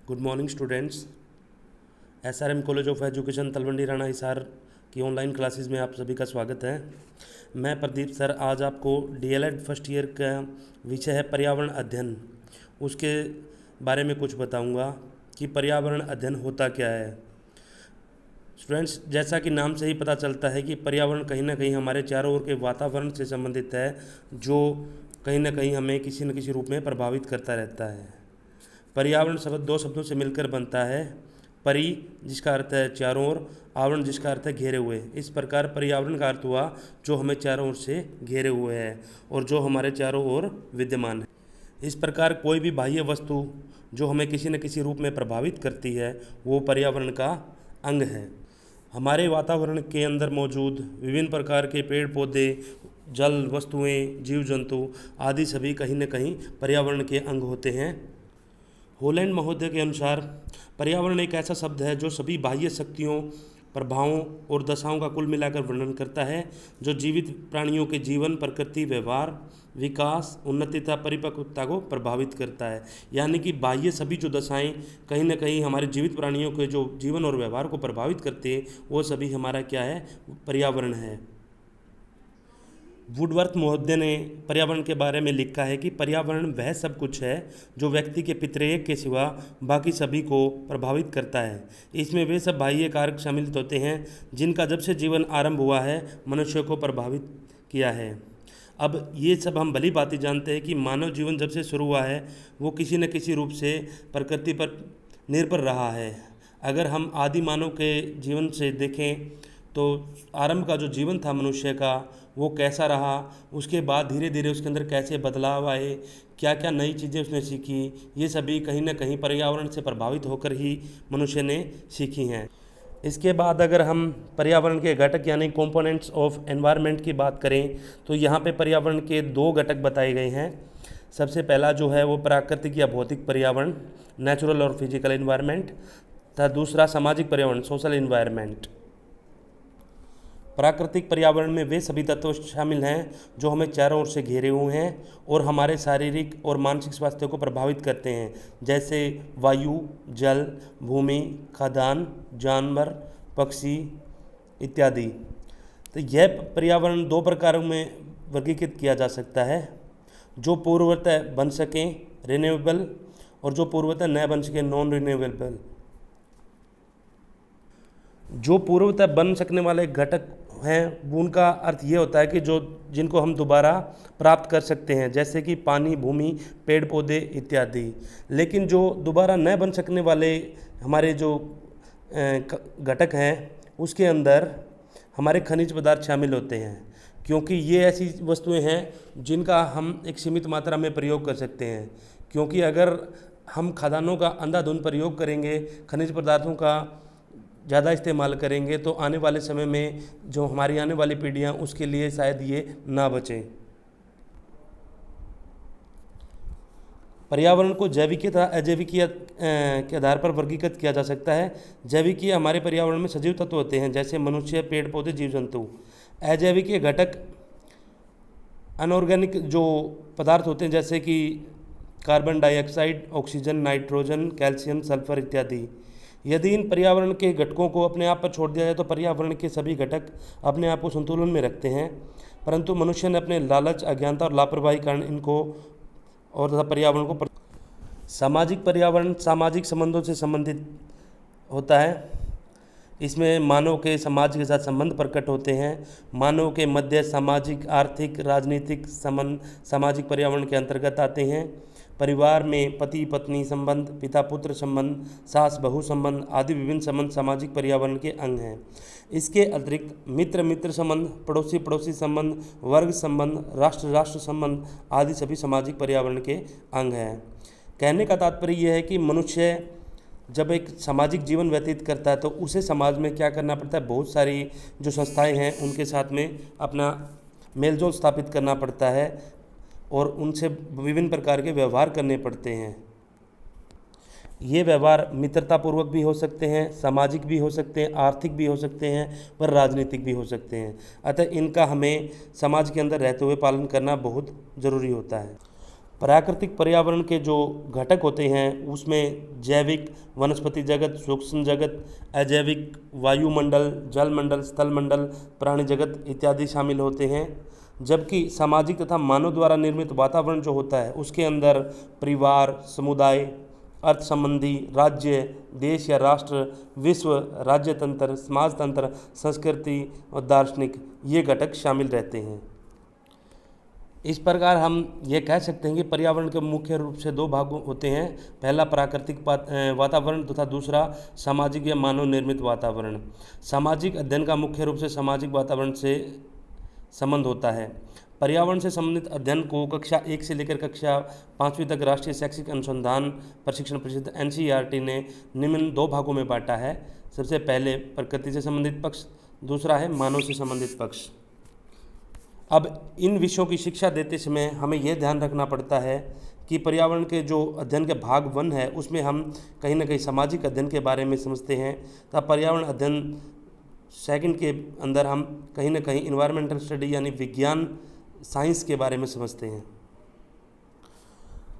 Good morning students. SRM college of education Talwandi Rana Hisar की online classes में आप सभी का स्वागत है। मैं प्रदीप सर आज आपको डीएलएड फर्स्ट ईयर का विषय है पर्यावरण अध्ययन, उसके बारे में कुछ बताऊंगा कि पर्यावरण अध्ययन होता क्या है। स्टूडेंट्स, जैसा कि नाम से ही पता चलता है कि पर्यावरण कहीं ना कहीं हमारे चारों ओर के वातावरण से संबंधित है, जो कहीं ना कहीं हमें किसी न किसी रूप में प्रभावित करता रहता है। पर्यावरण शब्द दो शब्दों से मिलकर बनता है, परि जिसका अर्थ है चारों ओर, आवरण जिसका अर्थ है घेरे हुए। इस प्रकार पर्यावरण का अर्थ हुआ जो हमें चारों ओर से घेरे हुए है और जो हमारे चारों ओर विद्यमान है। इस प्रकार कोई भी बाह्य वस्तु जो हमें किसी न किसी रूप में प्रभावित करती है वो पर्यावरण का अंग है। हमारे वातावरण के अंदर मौजूद विभिन्न प्रकार के पेड़ पौधे, जल वस्तुएं, जीव जंतु आदि सभी कहीं न कहीं पर्यावरण के अंग होते हैं। होलैंड महोदय के अनुसार पर्यावरण एक ऐसा शब्द है जो सभी बाह्य शक्तियों, प्रभावों और दशाओं का कुल मिलाकर वर्णन करता है, जो जीवित प्राणियों के जीवन, प्रकृति, व्यवहार, विकास, उन्नति तथा परिपक्वता को प्रभावित करता है। यानी कि बाह्य सभी जो दशाएं कहीं ना कहीं हमारे जीवित प्राणियों के जो जीवन और व्यवहार को प्रभावित करते हैं वो सभी हमारा क्या है, पर्यावरण है। वुडवर्थ महोदय ने पर्यावरण के बारे में लिखा है कि पर्यावरण वह सब कुछ है जो व्यक्ति के पितृयक के सिवा बाकी सभी को प्रभावित करता है। इसमें वे सब बाह्य कारक शामिल होते हैं जिनका जब से जीवन आरंभ हुआ है मनुष्य को प्रभावित किया है। अब ये सब हम भली भांति जानते हैं कि मानव जीवन जब से शुरू हुआ है वो किसी न किसी रूप से प्रकृति पर निर्भर रहा है। अगर हम आदि मानव के जीवन से देखें तो आरंभ का जो जीवन था मनुष्य का वो कैसा रहा, उसके बाद धीरे धीरे उसके अंदर कैसे बदलाव आए, क्या क्या नई चीज़ें उसने सीखी, ये सभी कहीं ना कहीं पर्यावरण से प्रभावित होकर ही मनुष्य ने सीखी हैं। इसके बाद अगर हम पर्यावरण के घटक यानी कंपोनेंट्स ऑफ एनवायरनमेंट की बात करें तो यहाँ पे पर्यावरण के दो घटक बताए गए हैं। सबसे पहला जो है वो प्राकृतिक या भौतिक पर्यावरण, नेचुरल और फिजिकल एनवायरनमेंट, तथा दूसरा सामाजिक पर्यावरण, सोशल एनवायरनमेंट। प्राकृतिक पर्यावरण में वे सभी तत्व शामिल हैं जो हमें चारों ओर से घेरे हुए हैं और हमारे शारीरिक और मानसिक स्वास्थ्य को प्रभावित करते हैं, जैसे वायु, जल, भूमि, खाद्यान्न, जानवर, पक्षी इत्यादि। तो यह पर्यावरण दो प्रकारों में वर्गीकृत किया जा सकता है, जो पूर्वतः बन सकें रिन्यूएबल और जो पूर्वतः न बन सकें नॉन रिन्यूएबल। जो पूर्वतः बन सकने वाले घटक हैं उनका अर्थ ये होता है कि जो जिनको हम दोबारा प्राप्त कर सकते हैं, जैसे कि पानी, भूमि, पेड़ पौधे इत्यादि। लेकिन जो दोबारा न बन सकने वाले हमारे जो घटक हैं उसके अंदर हमारे खनिज पदार्थ शामिल होते हैं, क्योंकि ये ऐसी वस्तुएं हैं जिनका हम एक सीमित मात्रा में प्रयोग कर सकते हैं। क्योंकि अगर हम खदानों का अंधाधुंध प्रयोग करेंगे, खनिज पदार्थों का ज़्यादा इस्तेमाल करेंगे तो आने वाले समय में जो हमारी आने वाली पीढ़ियाँ उसके लिए शायद ये ना बचें। पर्यावरण को जैविकीय तथा अजैविकीय के आधार पर वर्गीकृत किया जा सकता है। जैविकीय हमारे पर्यावरण में सजीव तत्व होते हैं जैसे मनुष्य, पेड़ पौधे, जीव जंतु। अजैविकीय घटक अनऑर्गेनिक जो पदार्थ होते हैं जैसे कि carbon dioxide, oxygen, nitrogen, calcium, sulphur इत्यादि। यदि इन पर्यावरण के घटकों को अपने आप पर छोड़ दिया जाए तो पर्यावरण के सभी घटक अपने आप को संतुलन में रखते हैं, परंतु मनुष्य ने अपने लालच, अज्ञानता और लापरवाही कारण इनको और तथा पर्यावरण को सामाजिक पर्यावरण सामाजिक संबंधों से संबंधित होता है। इसमें मानव के समाज के साथ संबंध प्रकट होते हैं। मानव के मध्य सामाजिक, आर्थिक, राजनीतिक संबंध सामाजिक पर्यावरण के अंतर्गत आते हैं। परिवार में पति पत्नी संबंध, पिता पुत्र संबंध, सास बहू संबंध आदि विभिन्न संबंध सामाजिक पर्यावरण के अंग हैं। इसके अतिरिक्त मित्र मित्र संबंध, पड़ोसी पड़ोसी संबंध, वर्ग संबंध, राष्ट्र राष्ट्र संबंध आदि सभी सामाजिक पर्यावरण के अंग हैं। कहने का तात्पर्य यह है कि मनुष्य जब एक सामाजिक जीवन व्यतीत करता है तो उसे समाज में क्या करना पड़ता है, बहुत सारी जो संस्थाएं हैं उनके साथ में अपना मेलजोल स्थापित करना पड़ता है और उनसे विभिन्न प्रकार के व्यवहार करने पड़ते हैं। ये व्यवहार मित्रतापूर्वक भी हो सकते हैं, सामाजिक भी हो सकते हैं, आर्थिक भी हो सकते हैं, पर राजनीतिक भी हो सकते हैं। अतः इनका हमें समाज के अंदर रहते हुए पालन करना बहुत ज़रूरी होता है। प्राकृतिक पर्यावरण के जो घटक होते हैं उसमें जैविक, वनस्पति जगत, सूक्ष्म जगत, अजैविक, वायुमंडल, जलमंडल, स्थलमंडल, प्राणी जगत इत्यादि शामिल होते हैं। जबकि सामाजिक तथा मानव द्वारा निर्मित वातावरण जो होता है उसके अंदर परिवार, समुदाय, अर्थ संबंधी, राज्य, देश या राष्ट्र, विश्व, राज्य तंत्र, समाज तंत्र, संस्कृति और दार्शनिक ये घटक शामिल रहते हैं। इस प्रकार हम ये कह सकते हैं कि पर्यावरण के मुख्य रूप से दो भाग होते हैं, पहला प्राकृतिक वातावरण तथा दूसरा सामाजिक या मानव निर्मित वातावरण। सामाजिक अध्ययन का मुख्य रूप से सामाजिक वातावरण से संबंध होता है। पर्यावरण से संबंधित अध्ययन को कक्षा 1 से लेकर कक्षा 5वीं तक राष्ट्रीय शैक्षिक अनुसंधान प्रशिक्षण परिषद NCERT ने निम्न दो भागों में बांटा है। सबसे पहले प्रकृति से संबंधित पक्ष, दूसरा है मानव से संबंधित पक्ष। अब इन विषयों की शिक्षा देते समय हमें यह ध्यान रखना पड़ता है कि पर्यावरण के जो अध्ययन के भाग 1 है उसमें हम कहीं ना कहीं सामाजिक अध्ययन के बारे में समझते हैं, तथा पर्यावरण अध्ययन सेकंड के अंदर हम कहीं ना कहीं इन्वायरमेंटल स्टडी यानी विज्ञान साइंस के बारे में समझते हैं।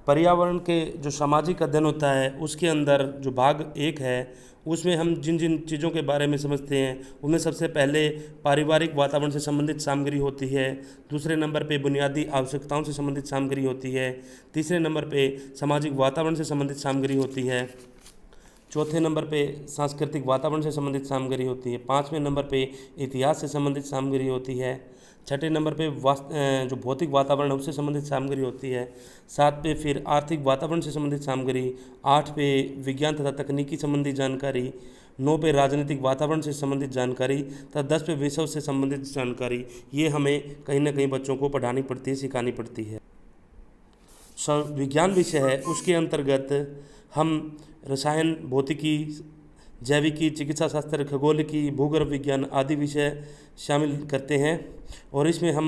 पर्यावरण के जो सामाजिक अध्ययन होता है उसके अंदर जो भाग 1 है उसमें हम जिन जिन चीज़ों के बारे में समझते हैं उनमें सबसे पहले पारिवारिक वातावरण से संबंधित सामग्री होती है, दूसरे नंबर पे बुनियादी आवश्यकताओं से संबंधित सामग्री होती है, तीसरे नंबर पे सामाजिक वातावरण से संबंधित सामग्री होती है, चौथे नंबर पे सांस्कृतिक वातावरण से संबंधित सामग्री होती है, 5वें नंबर पे इतिहास से संबंधित सामग्री होती है, छठे नंबर पे जो भौतिक वातावरण है उससे संबंधित सामग्री होती है, 7 पे फिर आर्थिक वातावरण से संबंधित सामग्री, 8 पे विज्ञान तथा तकनीकी संबंधी जानकारी, 9 पे राजनीतिक वातावरण से संबंधित जानकारी तथा 10 पे विषय से संबंधित जानकारी। ये हमें कहीं ना कहीं बच्चों को पढ़ानी पड़ती है, सिखानी पड़ती है। विज्ञान विषय है उसके अंतर्गत हम रसायन, भौतिकी, जैविकी, चिकित्सा शास्त्र, खगोलिकी, भूगर्भ विज्ञान आदि विषय शामिल करते हैं। और इसमें हम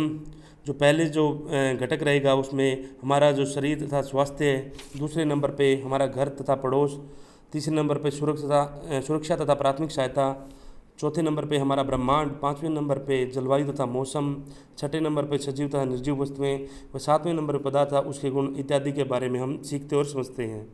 जो पहले जो घटक रहेगा उसमें हमारा जो शरीर तथा स्वास्थ्य है, दूसरे नंबर पे हमारा घर तथा पड़ोस, तीसरे नंबर पे सुरक्षा तथा प्राथमिक सहायता, चौथे नंबर पे हमारा ब्रह्मांड, 5वें नंबर पे जलवायु तथा मौसम, छठे नंबर पे सजीव तथा निर्जीव वस्तुएं, व 7वें नंबर पर पदार्थ उसके गुण इत्यादि के बारे में हम सीखते और समझते हैं।